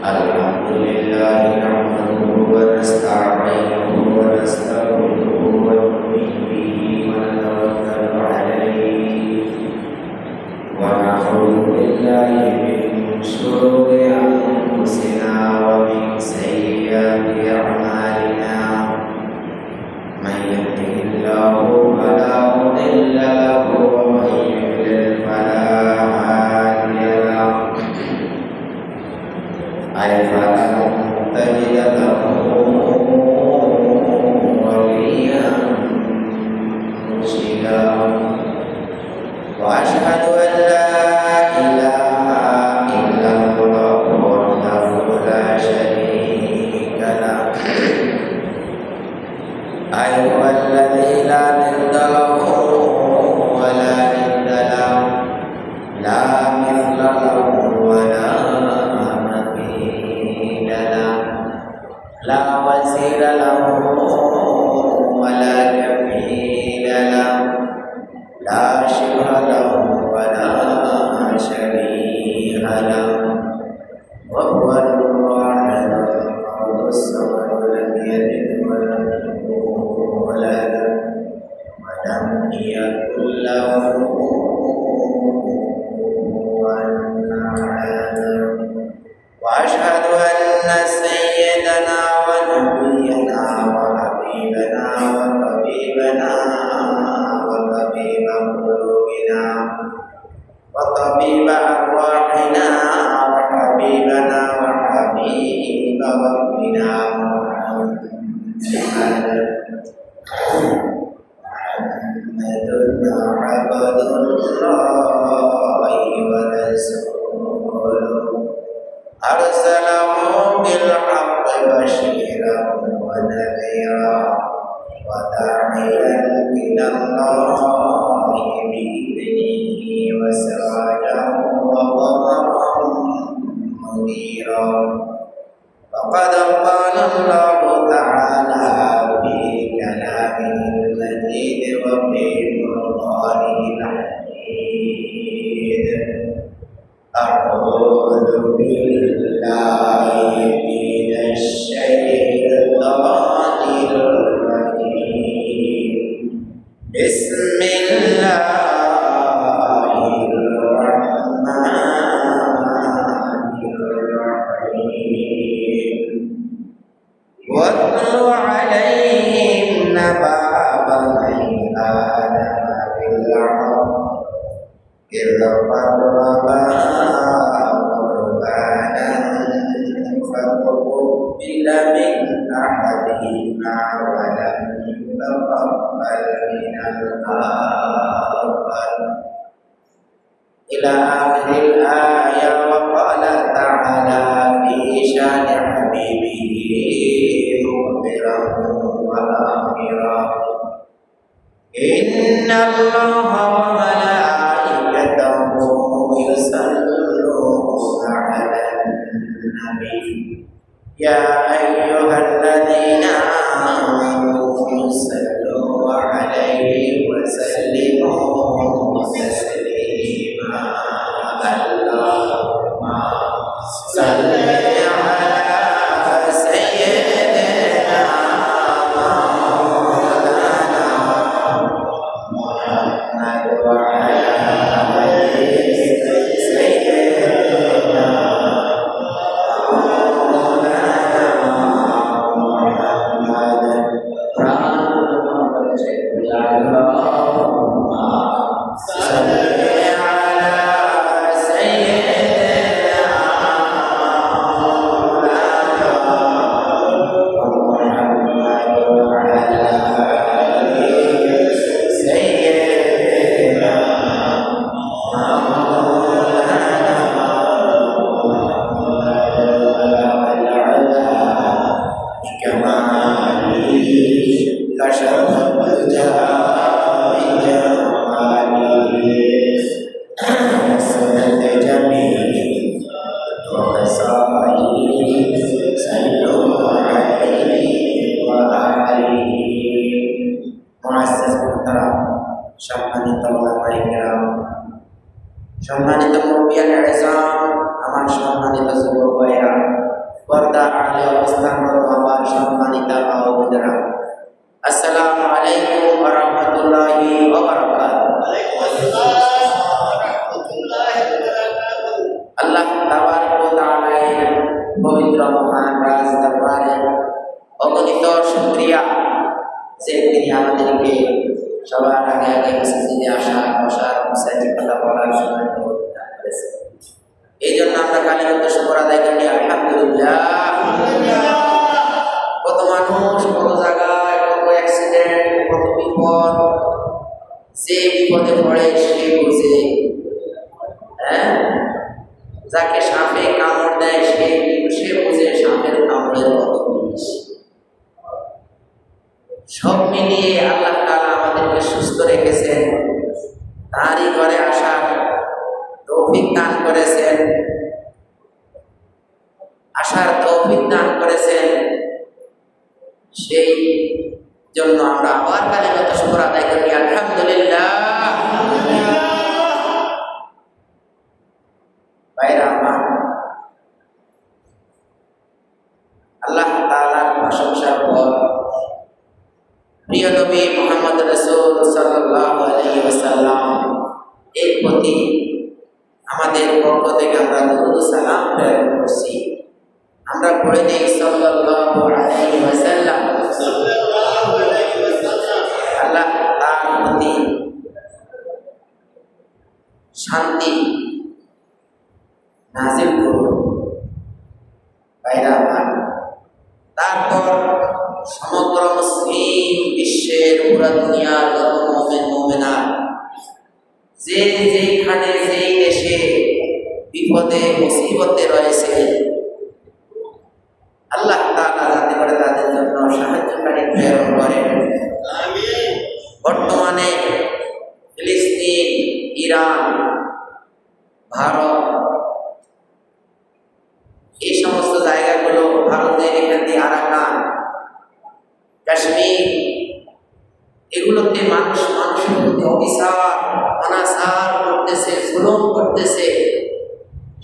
الحمد لله نحمده ونستعينه ونستغفره ونؤمن به ونتوكل عليه ونعوذ بالله من شرور أنفسنا ومن سيئات أعمالنا من يهده الله فلا مضل له ومن يضلل فلا هادي له فلن تجد له وليا مرشدا وأشهد أن لا إله إلا الله وحده لا شريك له أيها الذي لا ند له ولا ند له لا مثل له ولا مثيل له لا وزير له ولا كفيل له لا شبه له ولا شبيه له وهو الواحد الفرد الصمد لم يلد ولم يولد ولم يكن له كفوا أحد وأشهد أن سيدنا ونبينا وحبيبنا وطبيبنا وطبيب قلوبنا وطبيب أرواحنا وحبيبنا وحبيب ربنا محمد عبد الله ورسوله أرسله بالحق بشيرا ونذيرا وداعيا إلى الله بإذنه وسراجا وقمرا منيرا فقد قال الله تعالى في كلامه المجيد وفي قرآنه الحميد أعوذ بالله من الشيطان الرجيم بسم الله الرحمن الرحيم واتل عليهم نبأ بني آدم بالحق إذ قربا قربانا فتقبل من أحدهما ولم يتقبل من الآخر إلى آخر الآية وقال تعالى في شأن حبيبه مخبرا وآمرا إن الله وملائكته يصلون على النبي يا أيها الذين آمنوا صلوا عليه وسلموا تسليما اللهم صل على سيدنا مولانا محمد وعلى آل سيدنا مولانا محمد اللهم صل على سيدنا مولانا محمد وعلى آل سيدنا مولانا بكماله كشف الدجى بجماله وسنة جميل وخصائص صلوا عليه وآله معزز محترم সম্মানিত ওলামায়ে কেরাম সম্মানিত মুরব্বিয়ান আযম আমার সম্মানিত যুবক ভাইরা, পর্দার আড়ালে অবস্থানরত আমার সম্মানিতা মা ও বোনেরা, আসসালামু আলাইকুম ওয়া রাহমাতুল্লাহি ওয়া বারাকাতুহু। আল্লাহ তাবারক ওয়া তাআলার পবিত্র মহান রাজ দরবারে অগণিত শুকরিয়া যে তিনি আমাদেরকে সবার আগে আগে মসজিদে আসা, বসার, মুসাইজি কথা বলার সময় দান করেছেন। এই জন্য আমরা কালিমাতুল শুকর আদায় করি আলহামদুলিল্লাহ। কত মানুষ, কত জায়গায়, কত অ্যাক্সিডেন্ট, কত বিপদ, যে বিপদে পড়ে সে বুঝে, যাকে সাপে কামড় দেয় সে বুঝে সাপের কামড়ের কত বিষ। সব মিলিয়ে আল্লাহ তাআলা আমাদেরকে সুস্থ রেখেছেন, তারই ঘরে আসার তৌফিক দান করেছেন, আসার তৌফিক দান করেছেন। সেই জন্য আমরা আবার কালিমাতুল শুকর আদায় করি আলহামদুলিল্লাহ। ভাইরা আমার, আল্লাহ তাআলার প্রশংসার পর প্রিয় নবী মুহাম্মদ রাসূল সাল্লাল্লাহু আলাইহি ওয়াসাল্লাম এর প্রতি আমাদের পক্ষ থেকে আমরা দরুদ সালাম প্রেরণ করছি। আমরা পড়ে নেই সাল্লাল্লাহু আলাইহি ওয়াসাল্লাম। আল্লাহ তার প্রতি শান্তি নাযিল করুন। ভাইরা আমার, তারপর সমগ্র মুসলিম বিশ্বের পুরা দুনিয়ার যত মুমিন মুমিনাত যে যেখানে যেই দেশে বিপদে মুসিবতে রয়েছে, আল্লাহ তাআলা যাতে করে তাদের জন্য সাহায্যকারী প্রেরণ করেন। বর্তমানে ফিলিস্তিন, ইরান, ভারত, এই সমস্ত জায়গাগুলো, ভারতের এখান দিয়ে আরাকান, কাশ্মীর, এগুলোতে মানুষের প্রতি অবিচার, অনাচার করতেছে, জুলুম করতেছে।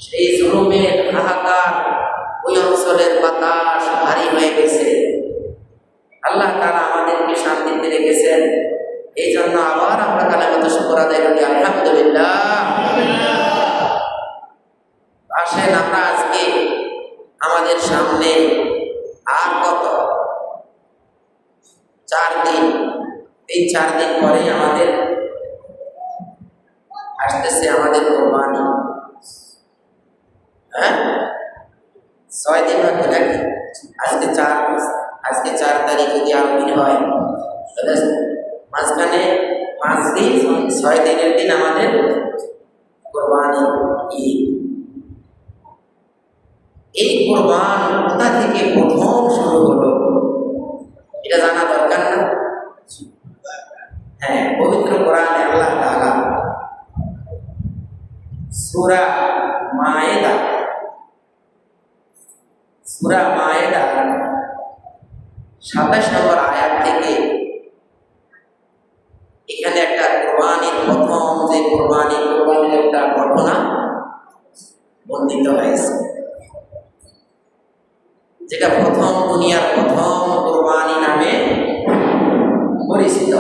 সেই জুলুমের হাহাকার ওই অঞ্চলের বাতাস ভারী হয়ে গেছে। আল্লাহ তাআলা আমাদেরকে শান্তিতে রেখেছেন। এই জন্য আবার আমরা কালিমাতুল শুকর আদায় করি আলহামদুলিল্লাহ। আসেন আমরা আজকে আমাদের সামনে আর কত 4 দিন, এই 4 দিন পরে আমাদের আসতেছে আমাদের কোরবানি। 6 দিন বাকি নাকি? আজকে 4 তারিখ, যদি আরো দিন হয় তাহলে মাঝখানে 5 দিন, 6 দিনের দিন আমাদের কোরবানি ঈদ। এই কোরবান কোথা থেকে প্রথম শুরু হলো এটা জানা দরকার না? পবিত্র কোরআনে আল্লাহ তাআলা সূরা মায়েদা 27 নম্বর আয়াত থেকে এখানে একটা কোরবানির প্রথম যে কোরবানির একটা ঘটনা বর্ণিত হয়েছে, যেটা দুনিয়ার প্রথম কোরবানি নামে পরিচিত।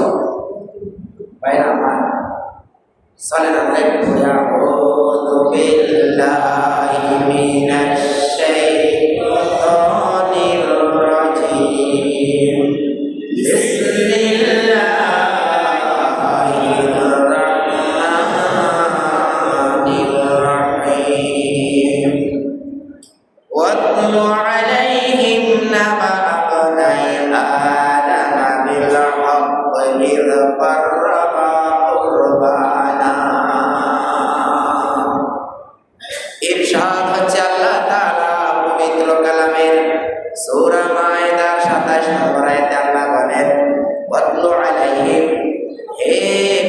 ভাইরা আমার, চলেন আমরা একটু আউযু বিল্লাহি মিনাশ শাইতানির রাজিম। বিসমিল্লাহির রাহমানির রাহিম। ওয়াতলু আলাইহিম নাবা আবনাই আদম বিল হাক্কি ইয qarraba কুরবানা। ইরশাদ হচ্ছে আল্লাহ তাআলা পবিত্র কালামের সূরা মায়েদার 27 নম্বর আয়াতে আল্লাহ বলেন, ওয়াতলু আলাইহিম, হে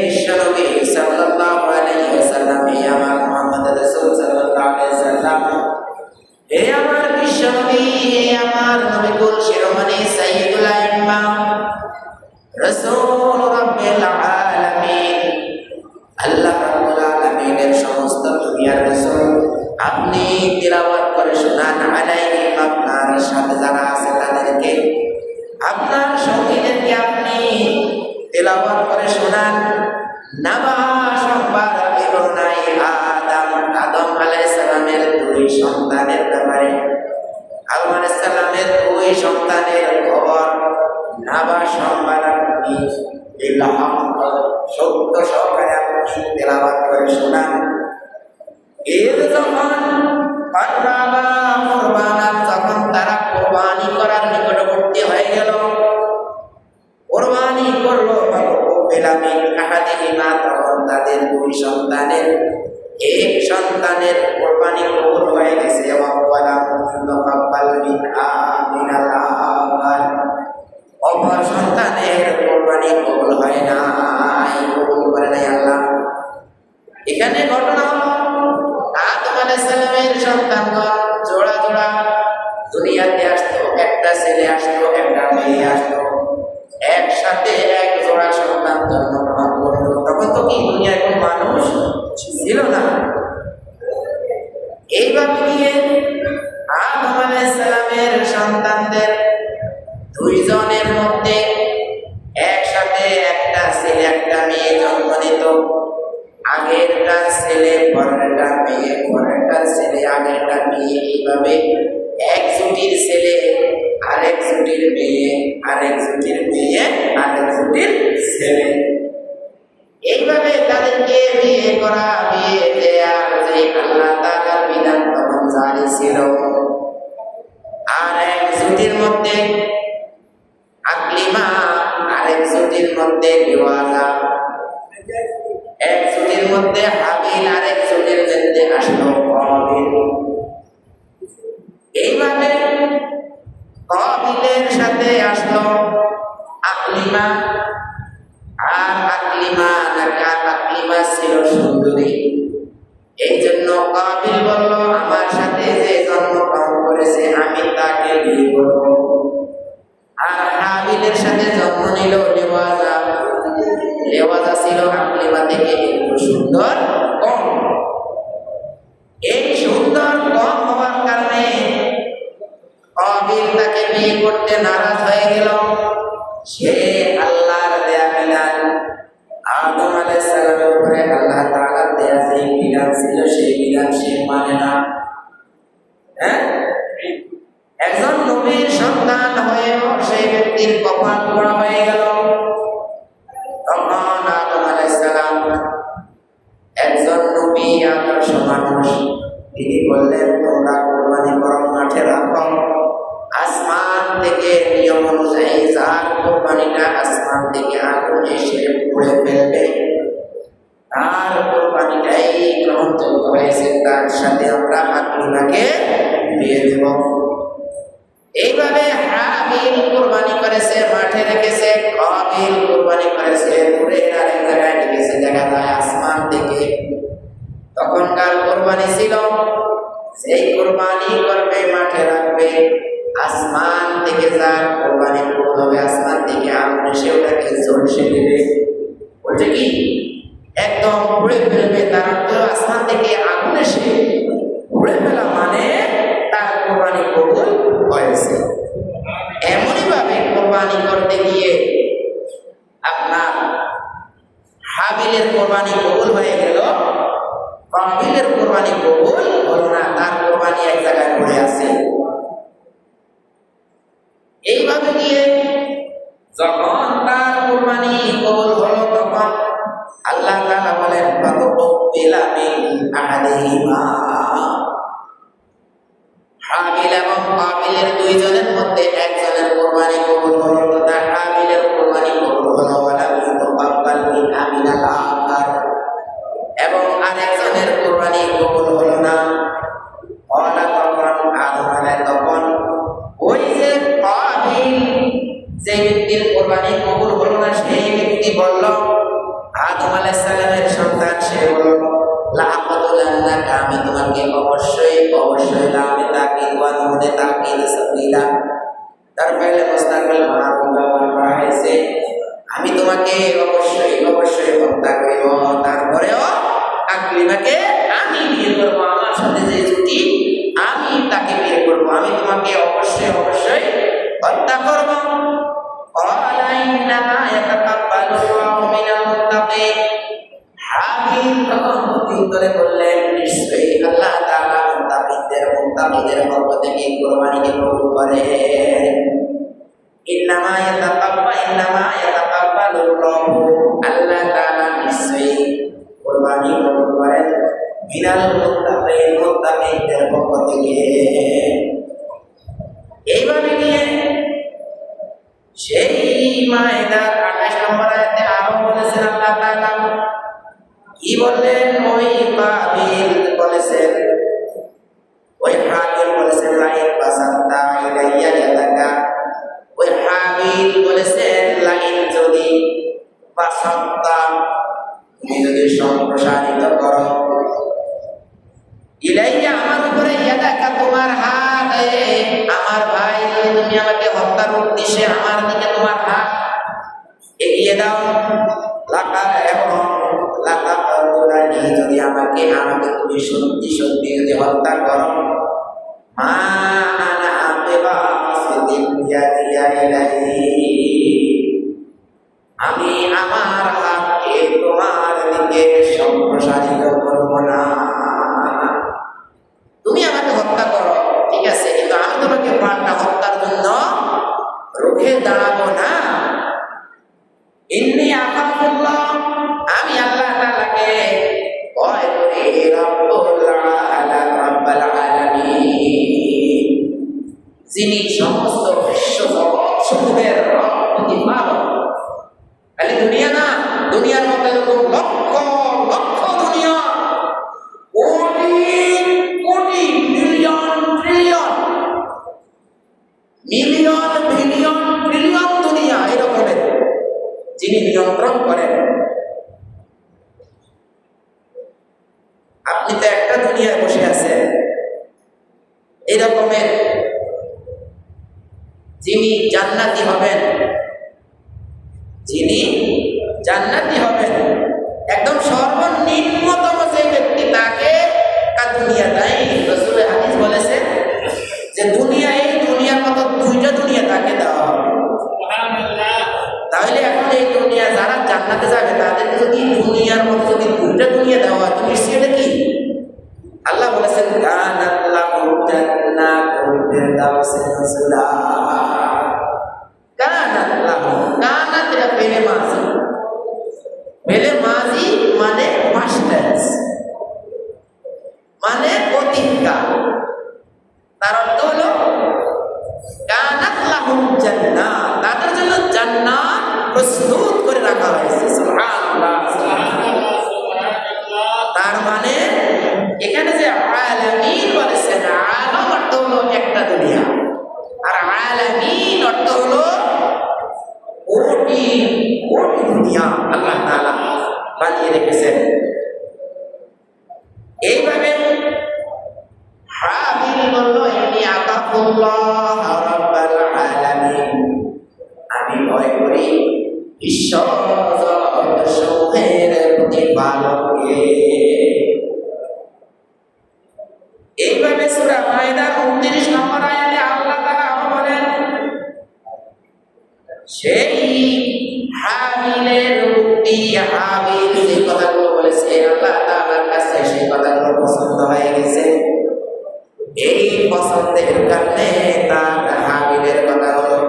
বিশ্বনবী সাল্লাল্লাহু আলাইহি ওয়াসাল্লাম, হে আমার মুহাম্মদ রাসূল সাল্লাল্লাহু আলাইহি ওয়াসাল্লাম, হে আমার বিশ্বনবী, হে আমার নবীকুল শিরোমণি সাইয়্যিদুল আইম্মা রাসূল রাব্বিল আলামিন, আল্লাহ রাব্বুল আলামিনের সমস্ত দুনিয়ার রাসূল, আপনি সঙ্গীদেরকে আপনি তেলাওয়াত করে শোনান। নাবা সংবাদ বিবরণাই আদম আলাইহিস সালামের দুই সন্তানের ব্যাপারে। আদম আলাইহিস সালামের দুই সন্তানের খবর নাবা সংবাদ আপনি সত্য সহকারে আপনি তেলাওয়াত করে শোনান। এর যখন যখন তারা কোরবানি করার নিকটবর্তী হয়ে গেল, কোরবানি করলো, তখন তাদের দুই সন্তানের এক সন্তানের কোরবানি কবুল হয়ে গেছে, অপর সন্তানের কোরবানি কবুল হয় নাই, কবুল করে নাই আল্লাহ। এখানে ঘটনা হলো আদম আলাইহিস সালামের সন্তানগণ জোড়া জোড়া দুনিয়াতে আসতো, একটা ছেলে আসতো, একটা মেয়ে আসতো, একসাথে এক জোড়া সন্তান জন্মগ্রহণ করতো। তখন তো কি দুনিয়ায় কোনো মানুষ ছিল না। এইভাবে নিয়ে আদম আলাইহিস সালামের সন্তানদের দুইজনের মধ্যে একসাথে একটা ছেলে একটা মেয়ে জন্ম নিত। আগেরটার ছেলে পরেরটার মেয়ে, পরেরটার ছেলে আগেরটার মেয়ে, এইভাবে এক জুটির ছেলে আরেক জুটির মেয়ে, আরেক জুটির মেয়ে আরেক জুটির ছেলে, এইভাবে তাদেরকে বিয়ে করা, বিয়ে দেয়া যে আল্লাহ তাআলার বিধান তখন জারি ছিল। আর এক জুটির মধ্যে আকলিমা, আরেক জুটির মধ্যে লিওয়াজা, এক জুটির মধ্যে হাবিল, আরেক জুটির মধ্যে আসলো কাবিল। এইভাবে কাবিলের সাথে আসলো আকলিমা, আর আকলিমা ছিল সুন্দরী। এই জন্য কাবিল বলল, আমার সাথে যে জন্মগ্রহণ করেছে আমি তাকে বিয়ে করব। আর হাবিলের সাথে জন্ম নিল লেওয়াজা, লেওয়াজা ছিল আকলিমা থেকে একটু সুন্দর কম। এই সুন্দর কম হওয়ার কারণে কাবিল তাকে বিয়ে করতে নারাজ হয়ে গেল। সে আল্লাহর দেয়া বিধান, আদম আলাইহিস সালামের উপরে আল্লাহ তাআলার দেয়া যে বিধান ছিল সেই বিধান সে মানে না। একজন নবীর সন্তান হয়েও সেই ব্যক্তির কপাল পোড়া হয়ে গেল। তখন আদম আলাইহিস সালাম একজন নবী, আদর্শ মানুষ, তিনি বললেন, তোমরা কোরবানি করো, মাঠে রাখো, আসমান থেকে নিয়ম অনুযায়ী যার কোরবানিটা আসমান থেকে আগুন এসে পুড়ে ফেলবে তার কোরবানিটাই গ্রহণযোগ্য হয়েছে, তার সাথে আমরা আকলিমাকে বিয়ে দেব। এইভাবে হাবিল কোরবানি করেছে, মাঠে রেখেছে, কাবিল কোরবানি করেছে দূরের আরেক জায়গায় রেখেছে, দেখা যায় আসমান থেকে। তখনকার কোরবানি ছিল সেই কোরবানি করবে, মাঠে রাখবে, আসমান থেকে যার কোরবানি কবুল হবে, আসমান থেকে আগুন এসে ওটাকে ঝলসে দেবে, বলছে কি একদম পুড়ে ফেলবে। তার অর্থ আসমান থেকে আগুন এসে পুড়ে ফেলা মানে তার কোরবানি কবুল হয়েছে। এমনই ভাবে কোরবানি করতে গিয়ে আপনার হাবিলের কোরবানি কবুল হয়ে গেল, কাবিলের কোরবানি কবুল হলো না, তার কোরবানি এক জায়গায় পড়ে আছে। এইভাবে গিয়ে যখন তার কোরবানি কবুল হলো তখন আল্লাহ তাআলা বলেন, ফাতুবিলা মিন আহাদিহিমা, হাবিল এবং কাবিলের দুইজনের মধ্যে একজনের কোরবানি কবুল হলো, তথা হাবিলের কোরবানি কবুল হলো, ওয়ালা ইউতাকাব্বাল মিন আমিনাল আখার, এবং আরেকজনের কোরবানি কবুল হলো না। তখন ওই যে কাবিল, যে ব্যক্তির কোরবানি কবুল হলো না, সেই ব্যক্তি বলল, আদম আলাইহিস সালামের সন্তান, সে বলল, লাআকাতুলান্নাকা, আমি তোমাকে অবশ্যই অবশ্যই, লামে তাকিদ ওয়া নুনে তাকিদ সাবিলা, তার পরে মুস্তাকিল মারুফ করা হয়েছে, আমি তোমাকে অবশ্যই অবশ্যই হত্যা করব, তারপরেও আকলিমাকে আমি বিয়ে করব, আমার সাথে যে জুটি আমি তাকে বিয়ে করব, আমি তোমাকে অবশ্যই অবশ্যই হত্যা করব। ইন্নামা ইয়াতাকাব্বালুল্লাহু মিনাল মুত্তাকিন। হাবিল তখন প্রত্যুত্তরে বললেন, নিশ্চয়ই আল্লাহ তাআলা মুত্তাকিদের পক্ষ থেকে কুরবানিকে কবুল করেন। ইন্নামা ইয়াতাকাব্বালুল্লাহু, আল্লাহ তাআলা নিশ্চয়ই কুরবানি কবুল করেন মিনাল মুত্তাকিদের পক্ষ থেকে। এইভাবে নিয়ে সেই মায়েদার 28 নম্বর আয়াতে আরো বলেছেন আল্লাহ তাআলা কি বললেন, ওই কাবিল বলেছেন, ওই হাবিল বলেছেন লাইন বাসাতা ইলাইয়া ইয়াদাকা, ওই হাবিল বলেছেন লাইন যদি বাসাতা, তুমি যদি সম্প্রসারিত করো, ইলাইয়া আমার উপরে, ইয়াদাকা তোমার হাত, আমার ভাই তুমি আমাকে হত্যার উদ্দেশ্যে আমার দিকে তোমার হাত এগিয়ে দাও, লাকা এবং লাকা বলানি, যদি আমাকে তুমি সত্যি সত্যি যদি হত্যা করো, মা আনা বিবাসিতিন ইয়াদিয়া ইলাইহি, আমি আমার হাতকে তোমার দিকে সম্প্রসারিত করব না। তুমি আমাকে হত্যা করো ঠিক আছে, কিন্তু আমি তোমাকে পাল্টা হত্যার জন্য রুখে দাঁড়াবো না। ইন্নী আখাফুল্লাহ, আমি আল্লাহ তাআলাকে ভয় করি, রাব্বুল আলামিন, যিনি সমস্ত বিশ্ব জগৎ সমূহের প্রতিপালক। খালি দুনিয়া না, দুনিয়ার মধ্যে যখন লক্ষ লক্ষ দুনিয়া, crore crore million trillion million billion trillion দুনিয়া এরকমের যিনি নিয়ন্ত্রণ করেন। আপনি তো একটা দুনিয়ায় বসে আছেন, এরকমের যিনি জান্নাতি হবেন, যিনি জান্নাতি হবেন, একদম সর্বনিম্নতম যে ব্যক্তি, তাকে দুনিয়াটাই রাসূল হাদিস বলেছেন যে দুনিয়া, এই দুনিয়ার মতো দুইটা দুনিয়া তাকে দেওয়া হবে। তাহলে এখন এই দুনিয়া যারা জান্নাতে যাবে তাদেরকে যদি দুনিয়ার মতো যদি দুইটা দুনিয়া দেওয়া হয়, তুমি সেটা কি? আল্লাহ বলেছেন কানাত লাহুম জান্নাতুল ফিরদাউসি নুজুলা, কানাত লাহুম, কানাত এর পেলে মাজি, পেলে মাজি মানে পাস্ট, মানে অতীতকাল। তার অর্থ হলো কানাত লাহুম জান্নাত, তাদের জন্য জান্নাত প্রস্তুত করে রাখা হয়েছে। সুবহানাল্লাহ, তার মানে এখানে যে আলামিন বলেছেন, আলম অর্থ হলো একটা দুনিয়া, আর আলামিন অর্থ হলো কোটি কোটি দুনিয়া আল্লাহ তাআলা বানিয়ে রেখেছেন। এইভাবে হাবিল বলল, ইন্নী আখাফুল্লাহ রাব্বাল আলামিন, আমি ভয় করি বিশ্ব জগৎ সমূহের প্রতিপালককে। এইভাবে সূরা মাইদার 29 নম্বর আয়াতে আল্লাহ তাআলা বলেন, সেই হাবিলের মুক্তি, হাবিল যে কথাগুলো বলেছে আল্লাহ তাআলার কাছে সেই কথাগুলো পছন্দ হয়ে গেছে। এই পছন্দের কারণে তার হাবিলের কথা হলো,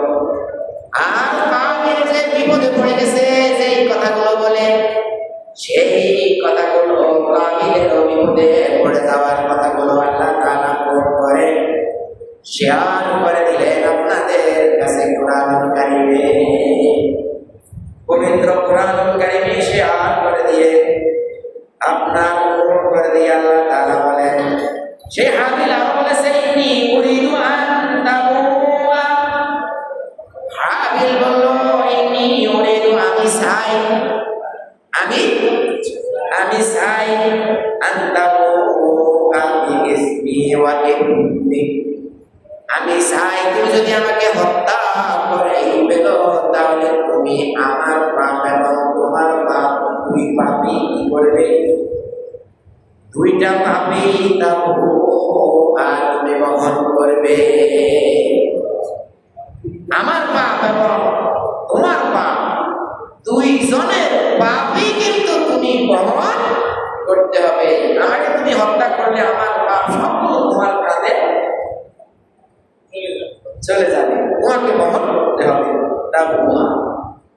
আর কাবিল যে বিপদে পড়ে গেছে যেই কথাগুলো বলে, সেই কথাগুলো কাবিলের বিপদে পড়ে যাওয়ার কথাগুলো আল্লাহ তাআলা কোট করে শেয়ার করে দিলেন আপনাদের কাছে কোরআনুল কারীমে। পবিত্র কোরআনুল কারীমে শেয়ার করে দিয়ে আপনার কোট করে দিয়ে আল্লাহ তাআলা বলেন, সেই হাবিল আরো বলেছে, ইন্নী উরিদু আন তাবুয়া, হাবিল বলল ইন্নী উরিদু, আমি চাই, আমি চাই আন তাবুয়া বিইসমি ওয়া ইসমিক, আমি চাই তুমি যদি আমাকে হত্যা করে ফেলো, তাহলে তুমি আমার পাপ এবং তোমার পাপ দুই পাপই কি করবে? দুইটা পাপই আর তুমি বহন করবে। আমার পাপ এবং তোমার পাপ দুইজনের পাপই কিন্তু তুমি বহন করতে হবে। আমাকে তুমি হত্যা করলে আমার পাপ সবগুলো তোমার কাঁধে চলে যাবে, তোমাকে বহন করতে হবে।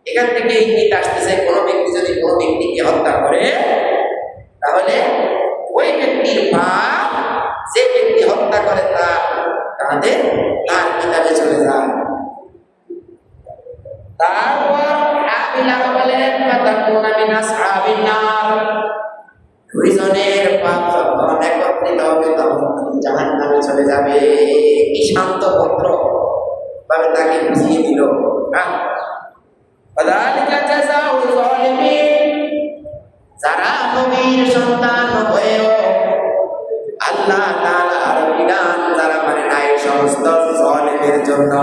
এখান থেকে ইঙ্গিত আসতেছে, কোনো ব্যক্তি যদি কোনো ব্যক্তিকে হত্যা করে তাহলে ওই ব্যক্তির পাপ যে ব্যক্তি হত্যা করে তার কাঁধে তার কিতাবে চলে যায়। তারপর আবিলাহ বলেন ফাতাকুনা মিন আসহাবিন নার, দুইজনের পাপ যখন একত্রিত হবে তখন জাহান্নামে চলে যাবে। কি শান্ত পত্র ভাবে তাকে বুঝিয়ে দিল। ফাযালিকা জাযাউল যালিমিন, যারা নবীর সন্তান হয়েও আল্লাহ তাআলার বিধান যারা মানে না, এই সমস্ত জালিমের জন্য,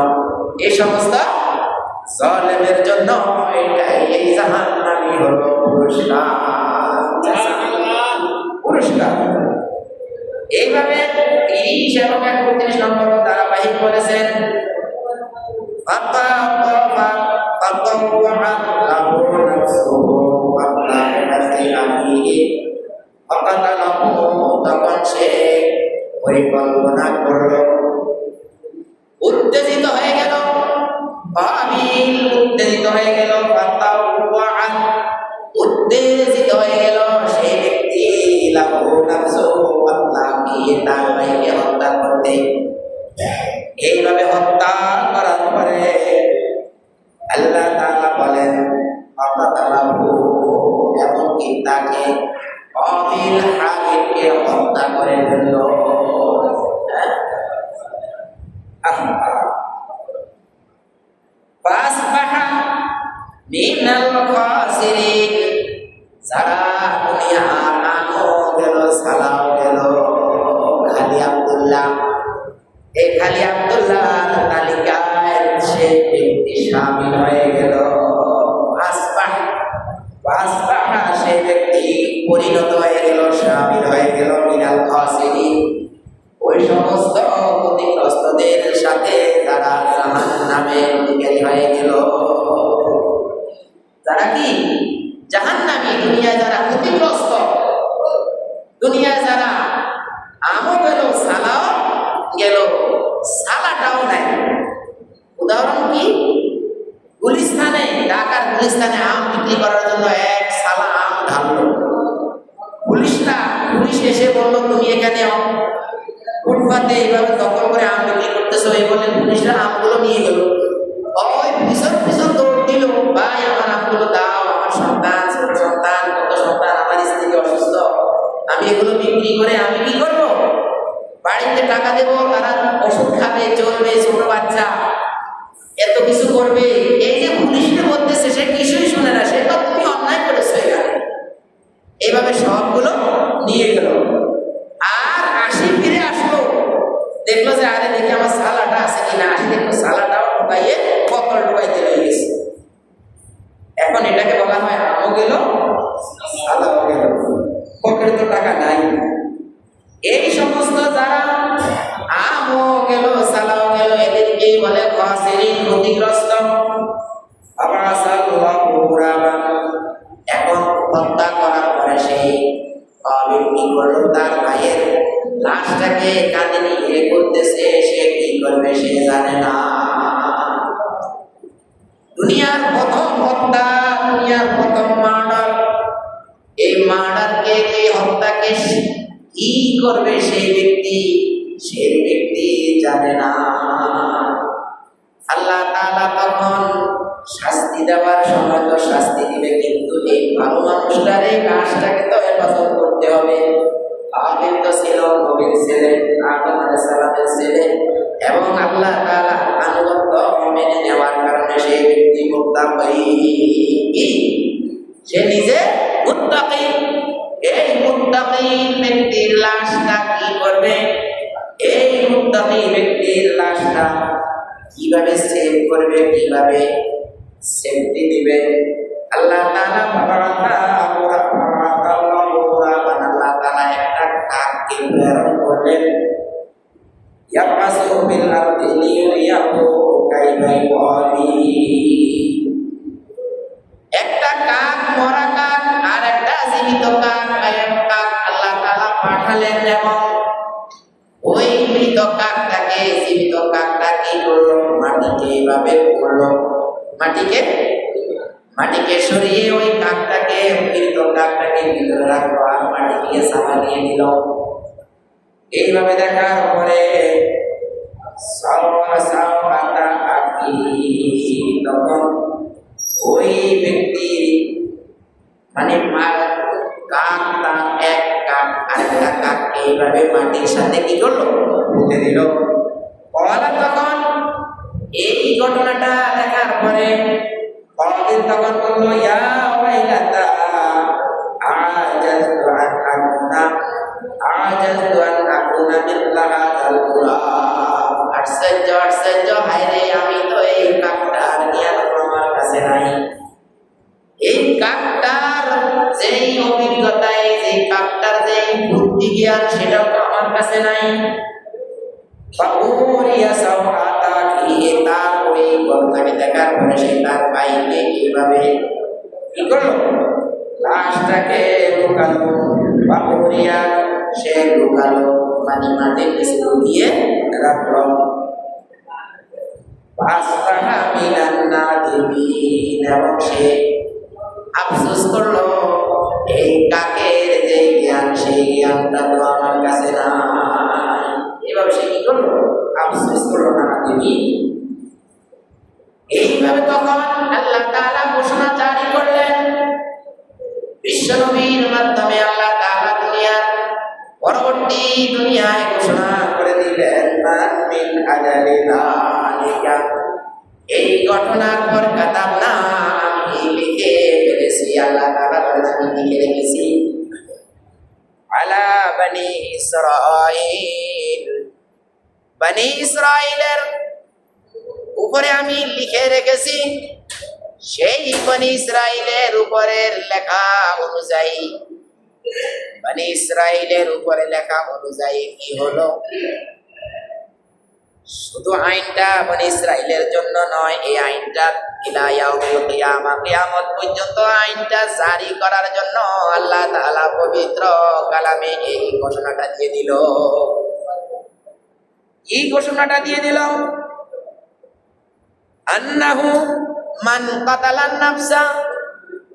এই সমস্ত জালেমের জন্য এই জাহান্নামই হলো পুরস্কার। এইভাবে 30 এবং 31 নম্বর ধারাবাহিক বলেছেন তখন সে পরিকল্পনা করল, উত্তেজিত হয়ে গেল, উত্তেজিত হয়ে গেল, উত্তেজিত হয়ে গেল সেই ব্যক্তি তার ভাইকে হত্যা করতে। এইভাবে হত্যা করার পরে আল্লাহ তাআলা বলেন এমনকি তাকে অবিল হাকিমকে হত্যা করে ফেলল। ফাসবাহা মিনাল খাসিরিন, যারা দুনিয়া আনো গেল সালাও গেল খালি আব্দুল্লাহ, এই খালি আব্দুল্লাহর তালিকায় সে ব্যক্তি শামিল হয়ে গেল। ফাসবাহা সে ব্যক্তি পরিণত হয়ে গেল, শামিল হয়ে গেল মিনাল খাসিরিন, ওই সমস্ত ক্ষতিগ্রস্তদের সাথে যারা জাহান্নামে অধিকারী হয়ে গেল। যারা কি জাহান্নামী, দুনিয়ায় যারা ক্ষতিগ্রস্ত, দুনিয়ায় যারা আমও গেল সালাও গেল, সালাটাও নাই। উদাহরণ কি, গুলিস্তানে, ঢাকার গুলিস্তানে আম বিক্রি করার জন্য এক সালা আম ঢাললো। পুলিশ এসে বললো তুমি এখানে ফুটপাতে এইভাবে দখল করে আম বিক্রি করতেছো, এই বলে পুলিশরা আমগুলো নিয়ে গেল। ওই পিছন দৌড় দিল, ভাই আমার আমগুলো দাও, আমার সন্তান, ছোট সন্তান, কত সন্তান, আমার স্ত্রী অসুস্থ, আমি এগুলো বিক্রি করে আমি কি করবো, বাড়িতে টাকা দেবো, তারা ওষুধ খাবে, চলবে, ছোট বাচ্চা এত কিছু করবে। এই যে পুলিশকে বলতেছে সে কিছুই শুনে না, সে তো তুমি অন্যায় করেছো এখানে। এইভাবে সবগুলো নিয়ে গেল। আর ফিরে আসলো, দেখলো যে আরে দেখি আমার সালাটা আছে কিনা, দেখলো সালাটাও ঢুকাইয়ে বোতল ঢুকাইতে হয়ে গেছে। এখন এটাকে বলা হয় আমও গেল সালাও গেল, পকেটে তো টাকা নাই। এই সমস্ত যারা আমও গেল সালাও গেল এদেরকেই বলে খাসিরিন, ক্ষতিগ্রস্ত। এখন হত্যা করার পরে সেই কাবিল কি করলো, তার ভাইয়ের লাশটাকে কাঁধে নিয়ে করতেছে, সে কি করবে সে জানে না। দুনিয়ার প্রথম হত্যা, দুনিয়ার প্রথম মার্ডার, এই মার্ডারকে, এই হত্যাকে কি করবে সেই ব্যক্তি জানে না। আল্লাহ তাআলা তখন শাস্তি দেওয়ার সময় তো শাস্তি দিবে, কিন্তু এই ভালো মানুষটার এই কাজটাকে তো হেফাজত করতে হবে। আবিল তো ছিল নবীর ছেলে, আদম আলাইহিস সালামের ছেলে, এবং আল্লাহ তাআলা আনুগত্য মেনে নেওয়ার কারণে সেই ব্যক্তি মুত্তাকি, সে নিজে মুত্তাকি। এই মুত্তাকি ব্যক্তির লাশটা কি করবে, এই মুত্তাকি ব্যক্তির লাশটা কিভাবে সেভ করবে, কিভাবে সেফটি দিবে, আল্লাহ তাআলা আল্লাহ তাআলা একটা কাককে প্রেরণ করলেন, ইয়াবাসু বিল আরদি লিয়াকু কাইফা ইউরি, একটা করলেন এবং ওই মৃত কাকটাকে জীবিত কাকটা কি করলো, মাটিকে এইভাবে করলো, মাটিকে সরিয়ে ওই কাকটাকে মৃত কাকটাকে ভিতরে রাখলো আর মাটিকে সামা দিয়ে দিল। এইভাবে দেখার পরে তখন ওই ব্যক্তি মানে কাকটা এক কাক আরেকটা কাককে এইভাবে মাটির সাথে কি করলো, পুঁতে দিল। কলা তখন এই ঘটনাটা দেখার পরে কদিন তখন বললো, ইয়া ওয়াইলাতা আজাজতু আন আকুনা মিথলা হাযাল গুলাম। আশ্চর্য হায়রে, আমি তো এই কাকটার জ্ঞান আমার কাছে নাই। এই কাকটার যেই অভিজ্ঞতা, এই কাকটার যেই বুদ্ধি জ্ঞান, সেটা তো আমার কাছে নাই। তার ওই ঘটনাকে দেখার পরে সে তার ভাইকে কিভাবে কি করলো, লাশটাকে লুকালো, বাপুরিয়া সে লুকালো, মানে মাটির নিচে লুকিয়ে রাখলো। এবং সে আফসোস করলো, এই কাকের যে জ্ঞান, সেই জ্ঞানটা তো আমার কাছে না। এভাবে সে কি করলো, আফসোস করলো না দেবী। এইভাবে তখন আল্লাহ তাআলা ঘোষণা জারি করলেন, বিশ্বনবীর মাধ্যমে আল্লাহ তাআলা দুনিয়ার পরবর্তী দুনিয়ায় ঘোষণা করে দিলেন, মিন আজালি যালিকা, এই ঘটনার পর কাতাবনা, আমি লিখে ফেলেছি। আল্লাহ তাআলা বলেছেন, আমি লিখে রেখেছি, আলা বনি ইসরাঈল, বনি ইসরাঈলের উপরে আমি লিখে রেখেছি। সেই বনি ইসরাঈলের উপরের লেখা অনুযায়ী, বনি ইসরাঈলের উপরে লেখা অনুযায়ী কি হলো, শুধু আইনটা বনি ইসরাঈলের জন্য নয়, এই আইনটা ইলা ইয়াউমিল কিয়ামা, কিয়ামত পর্যন্ত আইনটা জারি করার জন্য আল্লাহ তাআলা পবিত্র কালামে এই ঘোষণাটা দিয়ে দিল। কি ঘোষণাটা দিয়ে দিল? আন্নাহু মান কাতালান নাফসা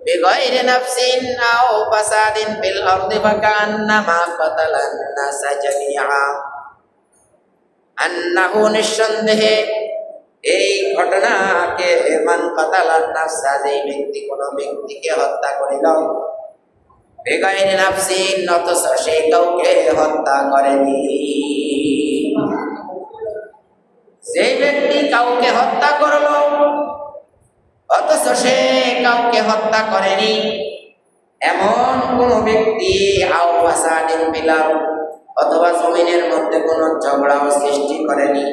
বিগাইরি নাফসিন আও ফাসাদিন ফিল আরদি ফাকান্নামা কাতালান নাসা জামিআ। আন্নাহু, নিঃসন্দেহে এই ঘটনাকে, মান কাতালান নাফসা, যে ব্যক্তি কোন ব্যক্তিকে হত্যা করিল, বিগাইরি নাফসিন, অথচ সে কাউকে হত্যা করেনি। যে ব্যক্তি কাউকে হত্যা করলো অথচ সে কাউকে হত্যা করেনি, এমন কোন ব্যক্তি, আও ফাসাদিন ফিল আরদ, অথবা জমিনের মধ্যে কোন ঝগড়াও সৃষ্টি করেনি,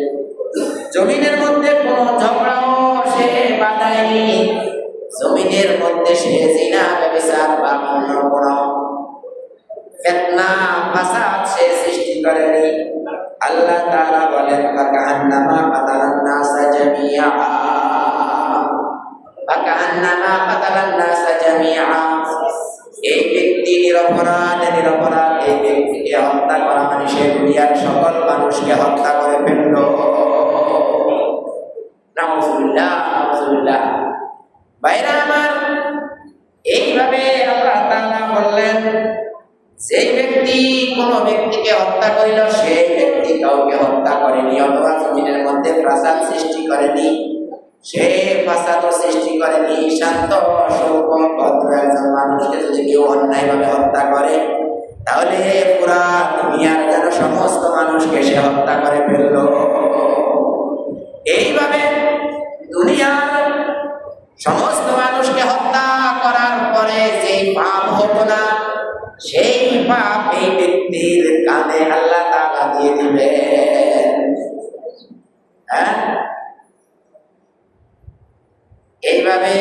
জমিনের মধ্যে কোন ঝগড়াও সে বাঁধায়নি, জমিনের মধ্যে সে জিনা ব্যভিচার বা অন্য কোন ফিতনা ফাসাদ সে সৃষ্টি করেনি। আল্লাহ তাআলা বলেন, ফাকান্নামা কাতালান নাসা জামিআ, ফাকান্নামা কাতালান নাসা জামিআ, এই ব্যক্তি নিরপরাধ, এই ব্যক্তিকে হত্যা করা মানে সে দুনিয়ার সকল মানুষকে হত্যা করে ফেলল। নাউযুবিল্লাহ, নাউযুবিল্লাহ। ভাইরা আমার, এইভাবে আল্লাহ তাআলা বললেন, যে ব্যক্তি কোন ব্যক্তিকে হত্যা করিল, সেই ব্যক্তি কাউকে হত্যা করেনি, অথবা জমিনের মধ্যে ফাসাদ সৃষ্টি করেনি, সে ফাসাদ সৃষ্টি করেনি। শান্ত সৌম্য ভদ্র একজন মানুষকে যদি কেউ অন্যায়ভাবে হত্যা করে, তাহলে পুরা দুনিয়ার যেন সমস্ত মানুষকে সে হত্যা করে ফেলল। এইভাবে দুনিয়ার সমস্ত মানুষকে হত্যা করার পরে যেই পাপ হতো না, সেই পাপ এই ব্যক্তির কাঁধে আল্লাহ তাআলা দিয়ে দিবেন। এইভাবে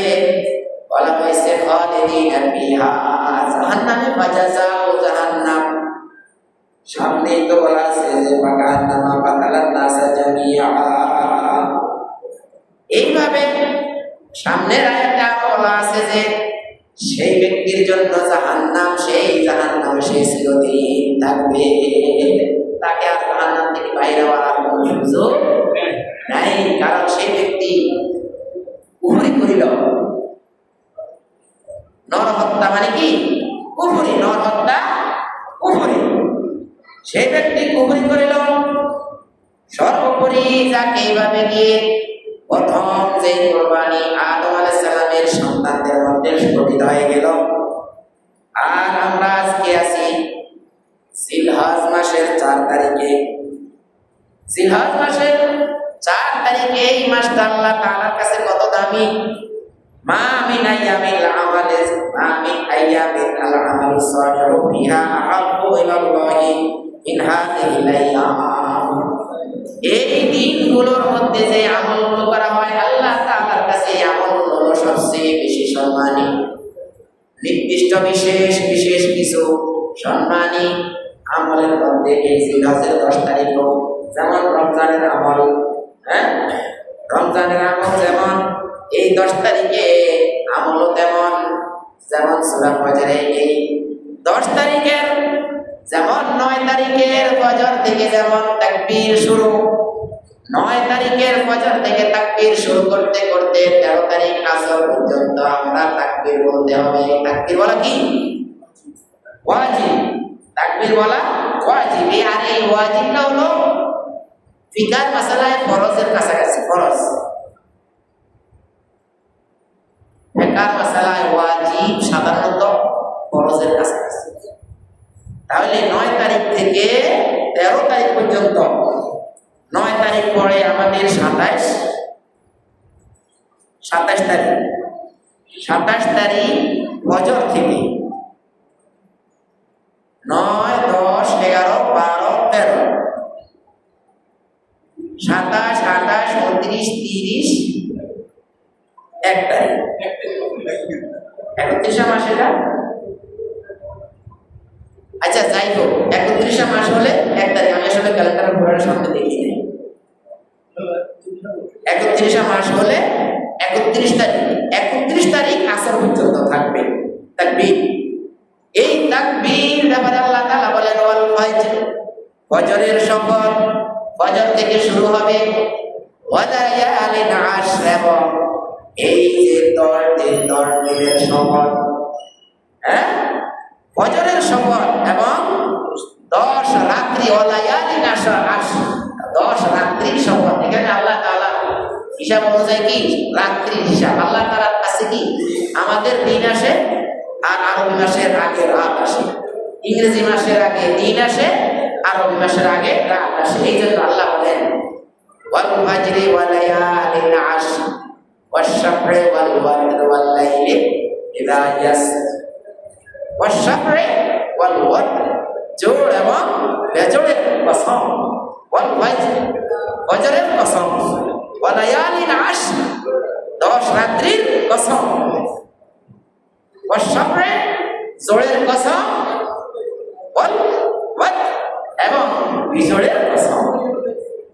বলা হয়েছে, খালিদিনা ফিহা, জাহান্নামে ফাজাযাউ জাহান্নাম। সামনেই তো বলা আছে যে ফাকান্নামা কাতালান নাসা জামিআ। এইভাবে সামনের আয়াতে বলা আছে যে সেই ব্যক্তির জন্য জাহান্নাম, সে সেই জাহান্নামে সে চিরদিন থাকবে, তাকে আর জাহান্নাম থেকে বাইরে হওয়ার কোনো সুযোগ নাই। কারণ সেই ব্যক্তি কুফরি করিল। নরহত্যা মানে কি? কুফরি। নরহত্যা কুফরি। সেই ব্যক্তি কুফরি করিল। সর্বোপরি যাকে এইভাবে গিয়ে প্রথম যে কোরবানি আদম আলাইহিস সালামের সন্তানদের মধ্যে পতিত হয়ে গেল। আর আমরা আজকে আছি জিলহজ মাসের 4 তারিখে। জিলহজ মাসের 4 তারিখে এই মাসটা আল্লাহ তাআলার কাছে কত দামি। মা মিন আইয়ামিল আমালিস মা মিন আইয়ামিল আমালিস সালিহু ফিহা আহাব্বু ইলাল্লাহি মিন হাযিহিল আইয়াম। এই দিনগুলোর মধ্যে যে আমলগুলো করা হয় আল্লাহ তাআলার কাছে এই আমলগুলো সবচেয়ে বেশি সম্মানী। নির্দিষ্ট বিশেষ বিশেষ কিছু সম্মানী আমলের মধ্যে এই জিলহজের 10 তারিখও, যেমন রমজানের আমল, রমজানের আমল যেমন এই 10 তারিখে আমলও তেমন। যেমন সূরা ফজরে এই 10 তারিখের, যেমন 9 তারিখের ফজর থেকে যেমন তাকবীর শুরু, 9 তারিখের ফজর থেকে তাকবীর শুরু করতে করতে 13 তারিখ আসর পর্যন্ত আমরা তাকবীর বলতে হবে। তাকবীর বলা কি? ওয়াজিব। তাকবীর বলা ওয়াজিব। আর এই ওয়াজিবটা হলো ফিকার মাসালায় ফরজের কাছাকাছি। ফরজ ফিকার মাসালায় ওয়াজিব সাধারণত ফরজের কাছাকাছি। তাহলে 9 তারিখ থেকে 13 তারিখ পর্যন্ত, 9 তারিখ পরে আমাদের 27 তারিখ, 27 তারিখ ফজর থেকে 9, 10, 11, 12, 13, 27, 28, 29, 30, 1 তারিখ, 31 মাস এটা। আচ্ছা যাই হোক, 31 মাস হলে 1 তারিখ। আমি আসলে ক্যালেন্ডার ঘোরার সামনে দেখি নাই। 31 মাস হলে 31 তারিখ, 31 তারিখ আসর পর্যন্ত থাকবে তাকবীর। এই তাকবীর ব্যাপারে আল্লাহ তাআলা বলেন ওয়াল ফজর, ফজরের শপথ, ফজর থেকে শুরু হবে। ওয়া লায়ালিন আশর, এবং এই যে 10 দিনের শপথ, ফজরের শপথ এবং 10 রাত্রি। ওয়া লায়ালিন আশর, 10 রাত্রির শপথ। এখানে আল্লাহ তাআলা হিসাব অনুযায়ী কি রাত্রির হিসাব। আল্লাহ তাআলার কাছে কি আমাদের দিন আসে আর আরবি মাসের আগে রাত আসে। ইংরেজি মাসের আগে দিন আসে, আরবি মাসের আগে রাত আসে। এই জন্য আল্লাহ বলেন ওয়াল ফাজরি ওয়া লায়ালিন আশর ওয়াশ শাফরি ওয়াল ওয়াতর ওয়াল লাইলি ইযা ইয়াসর। ওয়াশ শাফরি ওয়াল ওয়াতর, জোড় এবং বেজোড়ের কসম। ওয়াল ফাজর, ফজরের কসম। ওয়া লায়ালিন আশর, 10 রাত্রির কসম। ওয়াশ শাফরি, জোড়ের কসম। ওয়াল ওয়াতর, এবং বিজোড়ের কসম।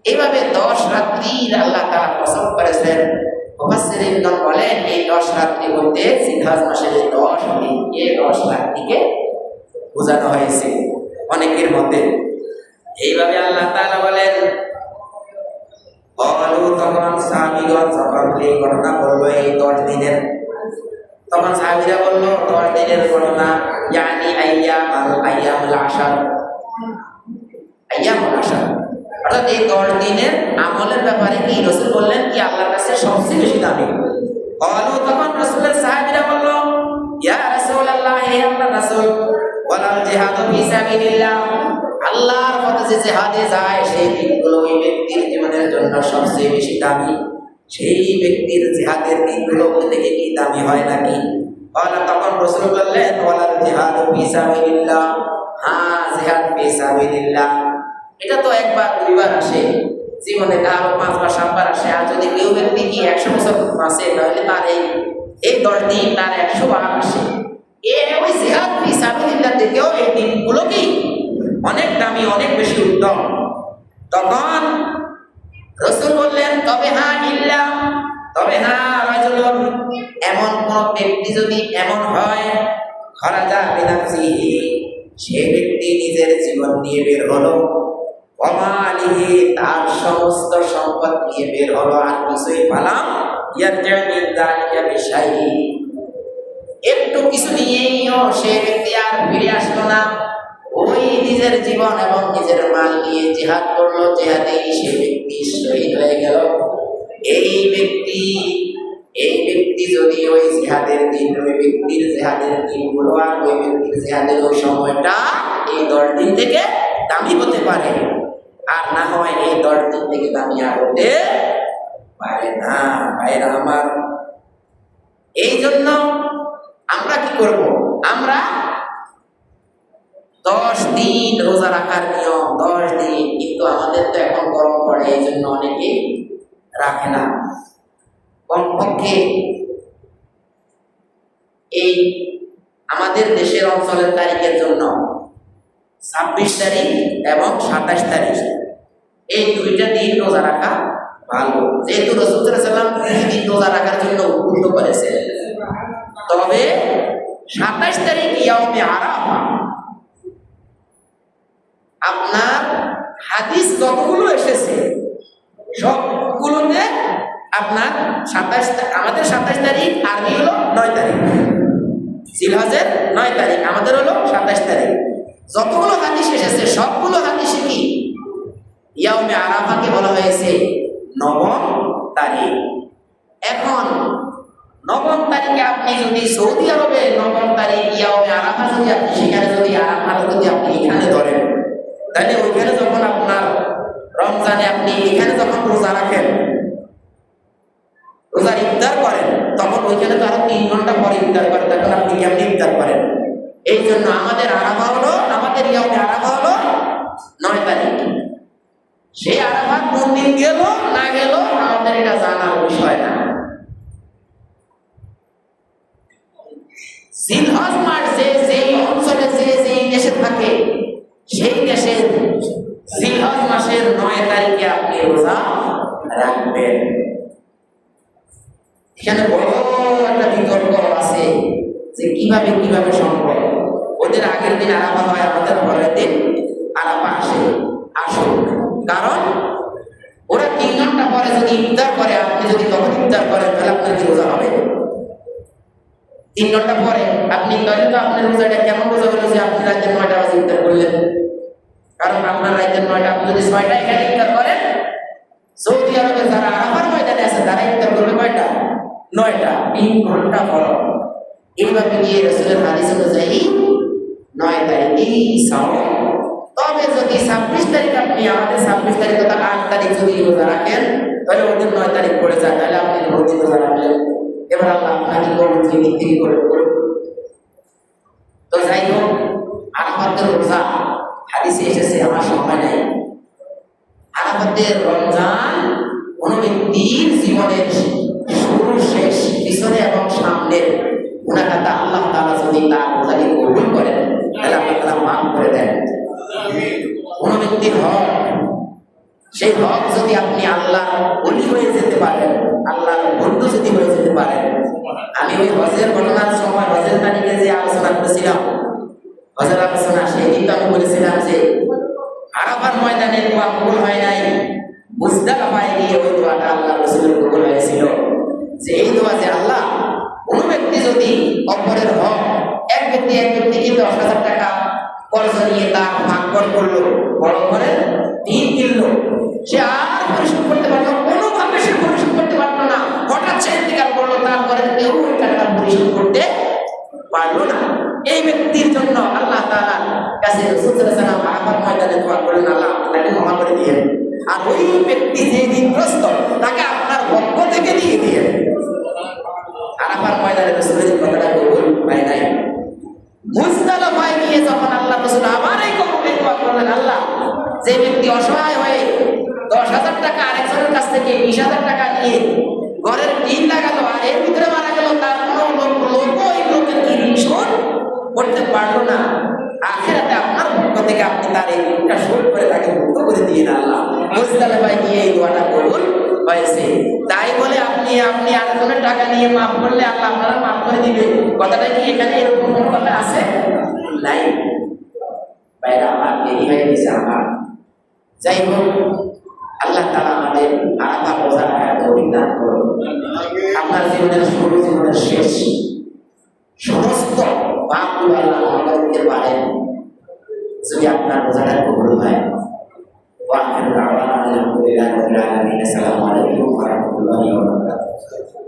এইভাবে 10 রাত্রির আল্লাহ তাআলা কসম করেছেন। মুফাসসিরিনগণ বলেন এই 10 রাত্রি বলতে জিলহজ মাসের 10 দিনকে 10 রাত্রিকে বোঝানো হয়েছে অনেকের মধ্যে। এইভাবে আল্লাহ তাআলা বলেন বলু, তখন সাহাবীগণ যখন এই ঘটনা বলল এই 10 দিনের, তখন সাহাবীরা বলল 10 দিনের ঘটনা ইয়ানি আইয়ামুল আশর, আইয়ামুল আশর, অর্থাৎ এই 10 দিনের আমলের ব্যাপারে কি রাসূল বললেন কি আল্লাহর কাছে সবচেয়ে বেশি দামি। বলু, তখন রাসূলের সাহাবীরা বলল ইয়া রাসূলুল্লাহ, হে আল্লাহর রাসূল, ওয়ালাল জিহাদু ফি সাবিলিল্লাহ, আল্লাহর পথে যে জিহাদে যায় সেই দিনগুলো ওই ব্যক্তির জীবনের জন্য সবচেয়ে বেশি দামি। সেই ব্যক্তির জিহাদের দিনগুলো থেকে কি দামি হয় নাকি? তখন রাসূল বললেন ওয়ালাল জিহাদু ফি সাবিলিল্লাহ, হ্যাঁ জিহাদ ফি সাবিলিল্লাহ এটা তো একবার দুইবার আসে জীবনে, কারো 5 বার 7 বার আসে। আর যদি কেউ ব্যক্তি কি 100 বছর বাঁচে তাহলে তার এই 10 দিন তার 100 বার আসে। ওই জিহাদ ফি সাবিলিল্লাহ থেকেও এই দিনগুলো কি অনেক দামি, অনেক বেশি উত্তম। তখন রাসূল বললেন তবে হ্যাঁ ইল্লা, তবে হ্যাঁ রাজুলুন, এমন কোন ব্যক্তি যদি এমন হয় খারাজা বিনাফসিহি, সে ব্যক্তি নিজের জীবন নিয়ে বের হলো, ওয়া মালিহি, তার সমস্ত সম্পদ নিয়ে বের হলো, আর কিছুই পালাম ইয়ারজা মিন যালিকা বিশাইই, একটু কিছু নিয়েও সে ব্যক্তি আর ফিরে আসলো না। ওই নিজের জীবন এবং নিজের মাল নিয়ে জিহাদ করলো, জিহাদেই সে ব্যক্তি শহীদ হয়ে গেল। এই ব্যক্তি যদি ওই জিহাদের দিন, ওই ব্যক্তির জিহাদের দিনগুলো আর ওই ব্যক্তির জিহাদের ওই সময়টা এই 10 দিন থেকে দামি হতে পারে, আর না হয় এই 10 দিন থেকে দামি আর হতে পারে না। ভাইরা আমার, এই জন্য আমরা কি করব? আমরা 10 দিন রোজা রাখার নিয়ম, 10 দিন, কিন্তু আমাদের তো এখন গরম পড়ে, এই জন্য অনেকে রাখে না। কমপক্ষে এই আমাদের দেশের অঞ্চলের তারিখের জন্য 26 তারিখ এবং 27 তারিখ, এই 2টা দিন রোজা রাখা ভালো, যেহেতু রাসূল সাল্লাল্লাহু আলাইহি ওয়াসাল্লাম এই দিন রোজা রাখার জন্য উদ্বুদ্ধ করেছেন। তবে 27 তারিখ ইয়াউমে আরাফা, আপনার হাদিস যতগুলো এসেছে সবগুলোতে আপনার 27, আমাদের 27 তারিখ, আরবি হলো 9 তারিখ, জিলহজের 9 তারিখ, আমাদের হলো 27 তারিখ। যতগুলো হাদিস এসেছে সবগুলো হাদিসে কি ইয়াউমে আরাফাকে বলা হয়েছে 9ম তারিখ। এখন 9ম তারিখে আপনি যদি সৌদি আরবে 9ম তারিখ ইয়াউমে আরাফা যদি আপনি সেখানে যদি আরাফা যদি আপনি এখানে ধরেন, তাহলে ওইখানে যখন আপনার রমজানে আপনি এখানে যখন রোজা রাখেন, রোজার ইফতার করেন, তখন ওইখানে তো আরো 3 ঘন্টা পরে ইফতার করেন, তখন আপনি কেমনি ইফতার করেন? এই জন্য আমাদের আরাফা হলো, আমাদের ইয়াউমে আরাফা হলো 9 তারিখ। সেই আরাফা কোন দিন গেল না গেল আমাদের এটা জানার বিষয় না। জিলহজ মাস যেই অঞ্চলে যেই দেশে থাকে, সেই দেশের জিলহজ মাসের 9 তারিখে আপনি রোজা রাখবেন। এখানে বড় একটা বিতর্ক আছে যে কিভাবে সম্ভব। ওদের আগের দিন আরাফা হয়, আমাদের পরের দিন আরাফা আসুক, কারণ ওরা 3 ঘন্টা পরে যদি ইফতার করে, আপনি যদি তখন ইফতার করেন, তাহলে আপনার কি রোজা হবে? 3 ঘন্টা পরে আপনি তাহলে তো আপনার রোজাটা কেমন রোজা হলো যে আপনি রাতে 9টা বাজে ইফতার করলেন? কারণ আপনার রাতে 9টা, আপনি যদি 6টা এখানে ইফতার করেন, সৌদি আরবে যারা আরাফার ময়দানে আছে তারা ইফতার করবে কয়টা? 9টা, 3 ঘন্টা ফরক। এইভাবে গিয়ে রাসূলের হাদিস অনুযায়ী 9 তারিখেই সাওম। তবে যদি 26 তারিখ আপনি, আমাদের 26 তারিখ অর্থাৎ 8 তারিখ যদি রোজা রাখেন, তাহলে ওদের 9 তারিখ পড়ে যায়, তাহলে আপনি রোজা রাখলেন। এবার আল্লাহ আপনাকে করুন যে বিক্রি করে করুন। তো যাই হোক, আরাফাতের রোজা হাদিসে এসেছে, আমার সময় নাই। আরাফাতের রমজান কোন ব্যক্তির জীবনের শুরু শেষ, পিছনে এবং সামনের গুনাহটা আল্লাহ তাআলা যদি তার রোজাকে কবুল করেন, তাহলে আল্লাহ তাআলা মাফ করে দেন। কোন ব্যক্তির হক, সেই হক যদি আপনি আল্লাহর ওলি হয়ে যেতে পারেন, আল্লাহর বন্ধু যদি হয়ে যেতে পারেন। আমি ওই হজের ঘটনার সময়, হজের তারিখে যে আলোচনা করেছিলাম, হজের আলোচনা, সেই দিন তো আমি বলেছিলাম যে আরাফার ময়দানে দোয়া কবুল হয় নাই, মুজদালিফায় গিয়ে ওই দোয়াটা আল্লাহ রাসূলের কবুল হয়েছিল। যে এই দোয়া যে আল্লাহ, কোন ব্যক্তি যদি অপরের হক, এক ব্যক্তিকে 10,000 টাকা কর্জ নিয়ে তার ভাগ করলো, বড় ঘরের 3 কিনলো, সে আর পরিশোধ করতে পারলো, কোনোভাবে সে পরিশোধ করতে পারলো না, হঠাৎ সে ইন্তেকাল করলো, তারপরে কেউ ওই টাকাটা পরিশোধ করতে পারলো না। এই ব্যক্তির জন্য আল্লাহ তাআলার কাছে রাসূল সাল্লাল্লাহু আলাইহি ওয়াসাল্লাম আরাফার ময়দানে দোয়া করলেন, আল্লাহ তাকে ক্ষমা করে দিয়েন, আর ওই ব্যক্তি যে ঋণগ্রস্ত তাকে আপনার পক্ষ থেকে দিয়ে দিয়েন। আরাফার ময়দানে রাসূলের কথাটা কবুল হয় নাই। মুজদালিফায় গিয়ে যখন আল্লাহ রাসূল আবার এই কবুলের দোয়া করলেন, আল্লাহ, যে ব্যক্তি অসহায় হয়ে 10,000 টাকা আরেকজনের কাছ থেকে 20,000 টাকা নিয়ে ঘরের ঋণ লাগালো, আর এর ভিতরে মারা গেল, তার কোনো লোক ওই লোকের ঋণ শোধ করতে পারলো না, আখিরাতে আপনার পক্ষ থেকে আপনি তার এই ঋণটা শোধ করে তাকে মুক্ত করে দিয়ে আল্লাহ। মুজদালিফায় গিয়ে এই দোয়াটা কবুল হয়েছে। তাই বলে আপনি আরেকজনের টাকা নিয়ে মাফ করলে আল্লাহ আপনারা মাফ করে দিবে। কথাটা কি এখানে এরকম কোনো কথা আছে? নাই। বাইরে আমার দেরি হয়ে গেছে আমার। যাই হোক, আল্লাহ তাআলা আমাদের আরাফা বোঝার তৌফিক দান করুন। আপনার জীবনের শুরু, জীবনের শেষ, সমস্ত পাপগুলো আল্লাহ ক্ষমা দিতে পারেন যদি আপনার বোঝাটা কবুল হয়। ওয়া আখিরু দাওয়ানা আলহামদুলিল্লাহি রাব্বিল আলামিন। আসসালামু আলাইকুম ওয়া রাহমাতুল্লাহি ওয়া বারাকাতুহু।